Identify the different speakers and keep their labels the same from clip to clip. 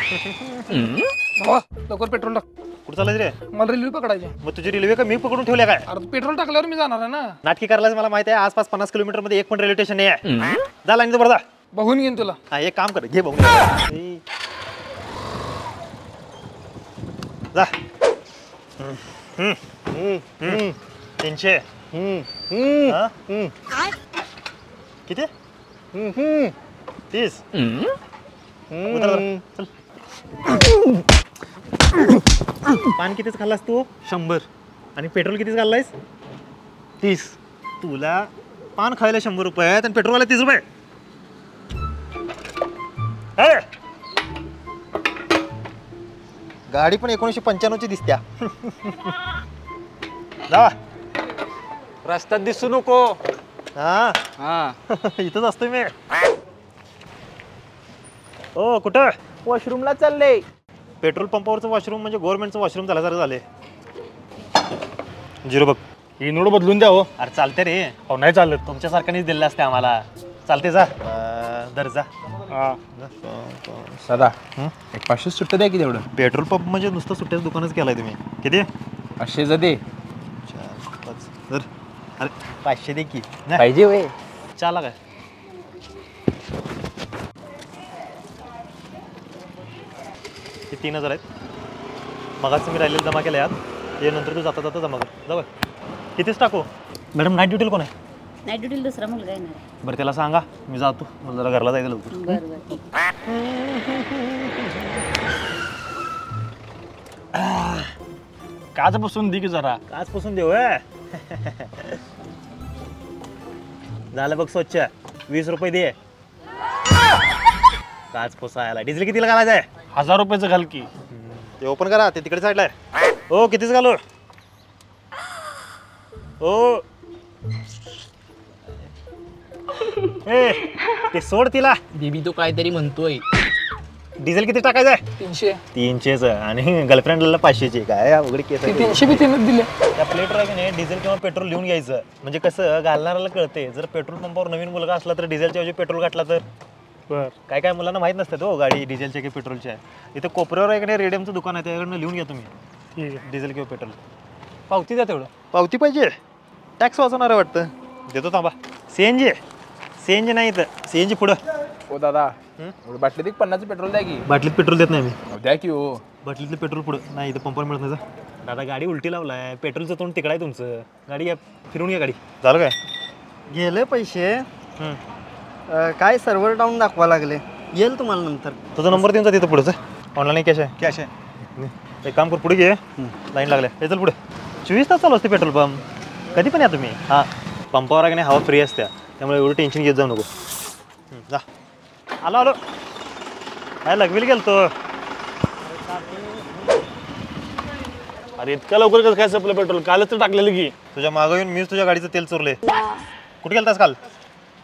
Speaker 1: भावा लवकर पेट्रोल टाक.
Speaker 2: कुठं चालायचं रे?
Speaker 1: मला रेल्वे पकडायची.
Speaker 2: मग तुझी रेल्वे का मी पकडून ठेवल्या काय?
Speaker 1: अरे पेट्रोल टाकल्यावर मी जाणार आहे ना.
Speaker 2: नाटकी करायला मला माहिती आहे. आसपास 50 किलोमीटर मध्ये एक पण रेल्वे स्टेशन नाही आहे. जा लाईन बरं जा.
Speaker 1: बघून घेईन तुला.
Speaker 2: हा एक काम कर घे बघून जा. 300 किती 30 चल. पान कितीच खाल्लास तू? 100. आणि पेट्रोल कितीच खाल्लायस? 30. तुला पान खायला 100 रुपये आहेत आणि पेट्रोलला 30 रुपये. गाडी पण 1995 ची दिसत्या. जा
Speaker 3: रस्त्यात दिसू नको.
Speaker 2: हा
Speaker 3: हा
Speaker 2: इथंच असतोय मी. ओ कुठं?
Speaker 3: वॉशरूमला चालले.
Speaker 2: पेट्रोल पंपावरचं वॉशरूम म्हणजे गव्हर्नमेंटचं वॉशरूम झाल्यासारखं झाले. 0 बघ.
Speaker 3: ही नोड बदलून द्या हो.
Speaker 2: अरे चालते रे.
Speaker 3: हो नाही चालत.
Speaker 2: तुमच्यासारख्यानेच दिलेलं असते आम्हाला. चालते जा दर्जा.
Speaker 3: सदा एक 500 सुट्ट द्या की तेवढं.
Speaker 2: पेट्रोल पंप म्हणजे नुसतं सुट्ट्याचं दुकानच केलाय तुम्ही. किती?
Speaker 3: 500 दे.
Speaker 2: 4 5 तर अरे 500 दे की.
Speaker 3: पाहिजे वय.
Speaker 2: चला काय ते 3000 आहेत. मगाच तुम्ही राहिलेलं जमा केलं यात. हे नंतर तू जाता जाता जमा कर. जाऊ कितीच टाकू? मॅडम नाईट ड्युटीला कोण आहे?
Speaker 4: नाईट ड्युटीला दुसरा मुलगा येणार आहे.
Speaker 2: बरं त्याला सांगा मी जातो. मला जरा घरला जायचं लवकर.
Speaker 4: बरं बरं ठीक.
Speaker 3: काच बसून दे की जरा.
Speaker 2: आजपासून देऊ झालं बघ स्वच्छ. 20 रुपये दे. काच पोसायला. डिझेल कितीला घालायचं आहे?
Speaker 3: 1000 रुपयाचं घाल की.
Speaker 2: ते ओपन करा. ते तिकडे साईडला आहे. हो कितीच घालू? हो ए ते सोड तिला.
Speaker 3: बेबी तो काहीतरी म्हणतोय.
Speaker 2: डिझेल किती टाकायचं आहे?
Speaker 1: 300.
Speaker 2: 300च आणि गर्लफ्रेंडला 500ची. काय अवघड केस आहे.
Speaker 1: 300 बी तिनच दिले.
Speaker 2: त्या प्लेट राखीने डिझेल किंवा पेट्रोल लिहून घ्यायचं. म्हणजे कसं घालणाऱ्याला कळते. जर पेट्रोल पंपावर नवीन मुलगा असला तर डिझेलच्या ऐवजी पेट्रोल घातला तर.
Speaker 3: बर
Speaker 2: काय काय मुलांना माहित नसतं हो गाडी डिझेलच्या की पेट्रोलच्या आहे. इथं कोपऱ्यावर आहे की नाही रेडियमचं दुकान आहे. त्याकडनं लिहून घ्या तुम्ही.
Speaker 3: ठीक आहे.
Speaker 2: डिझेल किंवा पेट्रोल.
Speaker 3: पावती द्या तेवढं.
Speaker 2: पावती पाहिजे? टॅक्स वाचवणार आहे वाटतं. देतो थांबा. सीएनजी सीएनजी नाही तर सीएनजी पुढं.
Speaker 3: हो दादा बाटलीत 50 पेट्रोल द्या की.
Speaker 2: बाटलीत पेट्रोल देत नाही मी.
Speaker 3: द्या की हो.
Speaker 2: बाटलीतलं पेट्रोल पुढं नाही. इथं पंपावर मिळत नाही. दादा गाडी उलटी लावलाय. पेट्रोलचं तोंड तिकडं आहे तुमचं. गाडी घ्या फिरून घ्या गाडी. झालं काय?
Speaker 5: गेले पैसे. काय सर्व्हर डाऊन दाखवा लागले. येईल तुम्हाला नंतर.
Speaker 2: तुझा नंबर देऊन जा तिथं पुढचं. ऑनलाईन कॅश आहे?
Speaker 5: कॅश आहे.
Speaker 2: एक काम कर पुढे घे. लाईन लागल्या. हे चल पुढे. 24 तास चालू असते पेट्रोल पंप. कधी पण या तुम्ही. हां पंपावर आहे की नाही हवा फ्री असत्या. त्यामुळे एवढं टेन्शन घेत जाऊ नको. जा आलो आलो. काय लगविल गेलतो.
Speaker 3: अरे इतक्या लवकर कसं काय संपलं पेट्रोल? कालच तर टाकलेलं की.
Speaker 2: तुझ्या मागं येऊन मीच तुझ्या गाडीचं तेल चोरले. कुठे गेलतास काल?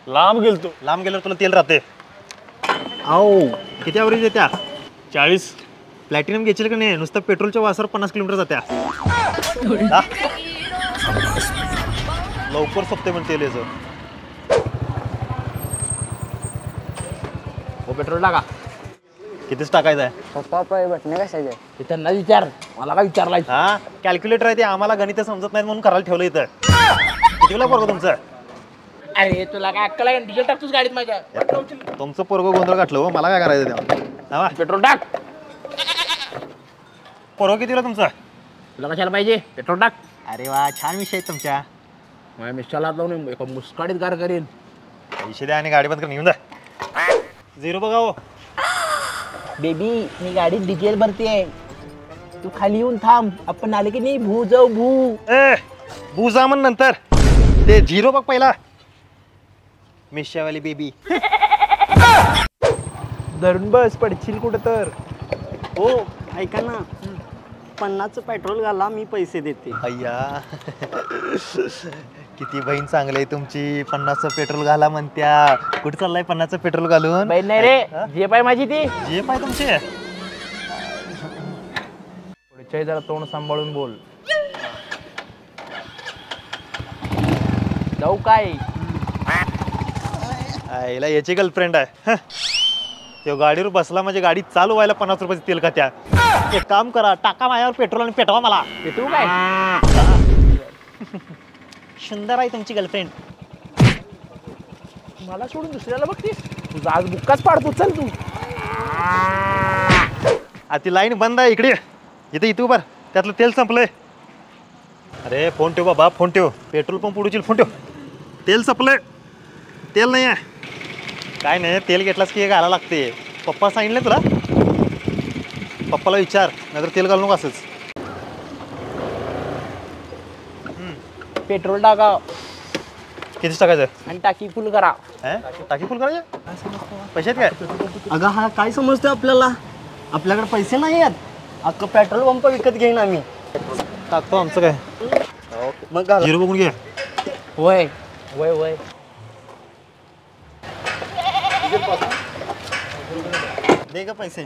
Speaker 3: लांब गेलतो.
Speaker 2: लांब गेल्यावर तुला तेल राहते.
Speaker 5: आओ
Speaker 2: किती ॲव्हरेज येत्या?
Speaker 3: 40.
Speaker 2: प्लॅटिनम घेशील का नाही? नुसतं पेट्रोलच्या वासावर 50 किलोमीटर जात्या. लवकर सोपते पण तेल याचं.
Speaker 3: हो पेट्रोल टाका.
Speaker 2: कितीच टाकायचं आहे?
Speaker 5: पप्पा बटणे कशाचे?
Speaker 3: ते त्यांना विचार. मला काय विचारलाय?
Speaker 2: हा कॅल्क्युलेटर आहे ते. आम्हाला गणित समजत नाही म्हणून करायला ठेवलं इथं. कितीला पोरगं तुमचं?
Speaker 3: अरे तुला काय अक्कल आहे? डिझेल टाकतोस गाडीत माझ्या.
Speaker 2: तुमचं पोरगं गोंधळ गाठलं हो. मला काय करायचं तेव्हा?
Speaker 3: पेट्रोल टाक.
Speaker 2: पोरगं कितीला तुमचं?
Speaker 3: तुला कशाला पाहिजे? पेट्रोल टाक.
Speaker 2: अरे वा छान विषय आहे तुमच्या.
Speaker 3: माझ्या मिस्टरला लावून एका मुस्काडीत गार करेन.
Speaker 2: पैसे द्या आणि गाडी बंद करून घेऊन जा. 0 बघा हो.
Speaker 3: बेबी मी गाडीत डिझेल भरते. तू खाली येऊन थांब. आपण आले की नाही भू जाऊ भू.
Speaker 2: ए बुजा म्हण नंतर. ते 0 बघ पहिला. मिश्यावाली बेबी.
Speaker 3: धरून बस पडशील कुठं तर.
Speaker 5: हो ऐका ना. 50चं पेट्रोल घाला मी पैसे देते.
Speaker 2: अय्या किती बहीण चांगली आहे तुमची. 50चं पेट्रोल घाला म्हणत्या. कुठे चाललाय 50चं पेट्रोल घालून?
Speaker 3: बहीण नाही रे. जे पाय माझी ती.
Speaker 2: जे पाय तुमचे.
Speaker 3: पुढच्या जरा तोंड सांभाळून बोल. जाऊ काय?
Speaker 2: आईला याची गर्लफ्रेंड आहे. तो गाडीवर बसला म्हणजे गाडी चालू व्हायला 50 रुपयाचं तेल का त्या एक काम करा टाका माझ्यावर पेट्रोल आणि पेटवा मला
Speaker 3: तू काय
Speaker 2: सुंदर आहे तुमची गर्लफ्रेंड
Speaker 3: मला सोडून दुसऱ्याला बघतीस तुझा आज बुक्काच पाडतो चल तू
Speaker 2: ती लाईन बंद आहे इकडे इथं उभार त्यातलं तेल संपलंय अरे फोन ठेव बाबा फोन ठेव पेट्रोल पंप उडूची फोन ठेव तेल संपलंय तेल नाही आहे काय नाही तेल घेतलास की हे घालायला लागते पप्पा सांगितलं तुला पप्पाला विचार नाहीतर तेल घालू नको असंच
Speaker 3: पेट्रोल टाका
Speaker 2: किती टाकायचं
Speaker 3: आणि टाकी फुल करा
Speaker 2: टाकी फुल करायचं पैसे आहेत काय
Speaker 5: अगं हा काय समजतोय आपल्याला आपल्याकडे पैसे नाही आहेत अख्खं पेट्रोल पंप विकत घेईन आम्ही
Speaker 2: टाकतो आमचं काय
Speaker 5: मग घाला.
Speaker 2: झिरो बघून घे
Speaker 3: वय वय वय
Speaker 5: दे ग पैसे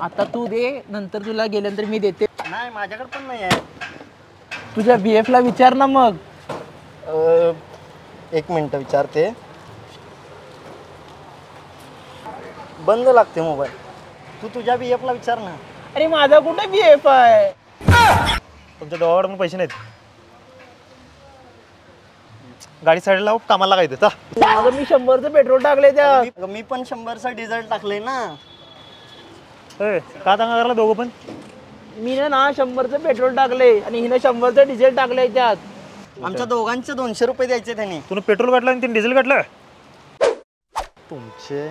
Speaker 3: आता तू दे नंतर तुला गेल्यानंतर मी देते
Speaker 5: नाही माझ्याकडे पण नाही आहे
Speaker 3: तुझ्या BF ला विचार ना मग
Speaker 5: एक मिनटं विचारते बंद लागते मोबाईल तू तुझ्या BF ला विचार ना
Speaker 3: अरे माझा कुठे BF आहे
Speaker 2: तुमच्या डोळ्यावर पण पैसे नाहीत गाडी साईडला लावू कामाला लागायचं चा
Speaker 3: माझं मी 100चं पेट्रोल टाकले त्या
Speaker 5: अगं, मी पण 100चा डिझेल टाकले ना
Speaker 2: का सांगा करायला दोघं पण
Speaker 3: मी ना 100चं पेट्रोल टाकले आणि हिनं 100चं डिझेल टाकलंय त्यात
Speaker 5: आमच्या दोघांचे 200 रुपये द्यायचे त्यांनी
Speaker 2: तुला पेट्रोल काढलं आणि तिने डिझेल काढलं तुमचे